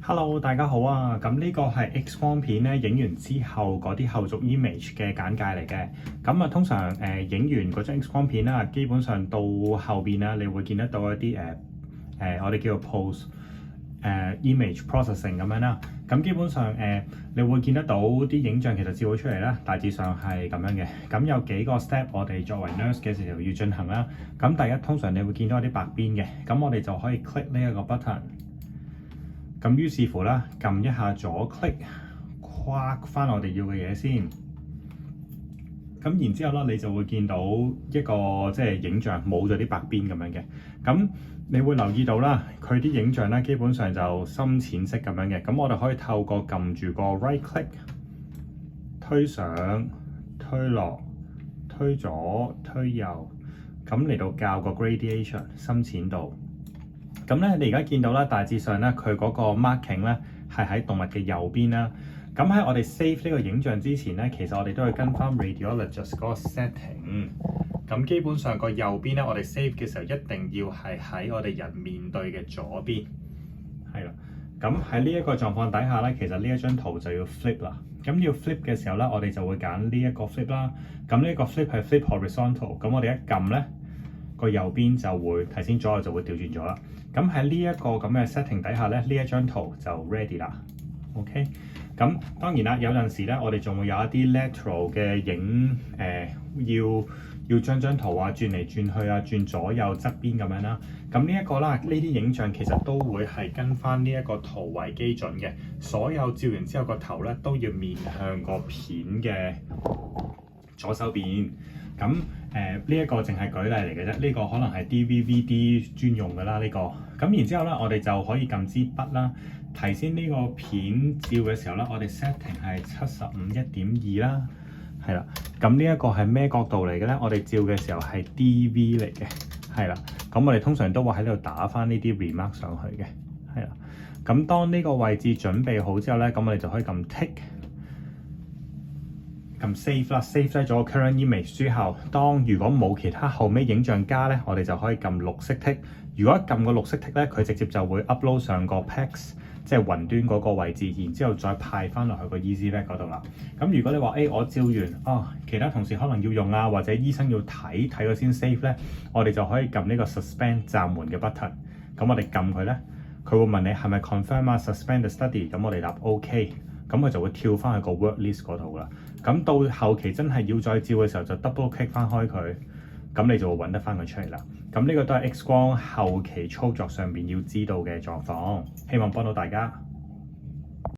Hello，大家好啊！咁呢個係 X 光片咧，影完之後嗰啲後續 image 嘅簡介嚟嘅。咁啊，通常影完嗰張 X 光片啦，基本上到後邊啦，你會見得到一啲我哋叫做 post image processing 咁樣啦。咁基本上你會見得到啲影像其實照咗出嚟啦，大致上係咁樣嘅。咁有幾個 step 我哋作為 nurse 嘅時候要進行啦。咁第一，通常你會見到有啲白邊嘅，咁我哋就可以 click 呢一個 button。咁於是乎啦，撳一下左 click，跨翻我哋要嘅嘢先。咁然之後啦，你就會見到一個即係影像冇咗啲白邊咁樣嘅。咁你會留意到啦，佢啲影像咧基本上就深淺色咁樣嘅。咁我哋可以透過撳住個 right click， 推上、推落、推左、推右，咁嚟到校個 gradation 深淺度。咁咧，你而家見到啦，大致上咧，佢嗰個 marking 咧係喺動物嘅右邊啦。咁喺我哋 save 呢個影像之前咧，其實我哋都要跟翻 radiologist 嗰個 setting。咁基本上個右邊咧，我哋 save 嘅時候一定要係喺我哋人面對嘅左邊，係啦。咁喺呢一個狀況底下咧，其實呢一張圖就要 flip 啦。咁要 flip 嘅時候咧，我哋就會揀呢一個 flip 啦。咁呢一個 flip 係 flip horizontal。咁我哋一撳咧，個右邊就會頭先左右就會調轉咗啦。咁喺呢一個咁嘅 setting 底下咧，呢一張圖就 ready 啦。OK，咁當然啦，有陣時咧，我哋仲會有一啲 lateral 嘅影要將張圖啊轉嚟轉去啊，轉左右側邊咁樣啦。咁呢一個啦，呢啲影像其實都會係跟翻呢一個圖為基準嘅。所有照完之後個頭咧都要面向個片嘅左手邊。咁呢一個淨係舉例嚟嘅啫，呢個可能係 DVVD 專用㗎啦，呢個。咁然之後咧，我哋就可以撳支筆啦。提先呢個片照嘅時候咧，我哋 setting 係75.1.2啦，係啦。咁呢一個係咩角度嚟嘅咧？我哋照嘅時候係 DV 嚟嘅，係啦。咁我哋通常都會喺呢度打返呢啲 remark 上去嘅，係啦。咁當呢個位置準備好之後咧，咁我哋就可以撳 tick。撳 save 啦 ，save 低咗個 current image 之後，如果冇其他後尾影像加咧，我哋就可以撳綠色 tick。如果撳個綠色 tick 咧，佢直接就會 upload 上個 PACS， 即係雲端嗰個位置，然之後再派翻落去個 EasyVet 嗰度啦。咁如果你話我照完其他同事可能要用啊，或者醫生要睇咗先 save 咧，我哋就可以撳呢個 suspend 暫緩嘅 button。咁我哋撳佢咧，佢會問你係咪 confirm 啊 suspend the study， 咁我哋答 OK。咁佢就會跳翻去個 work list 嗰度啦。咁到後期真係要再照嘅時候，就 double click 翻開佢，咁你就會揾得翻佢出嚟啦。咁呢個都係 X 光後期操作上邊要知道嘅狀況，希望幫到大家。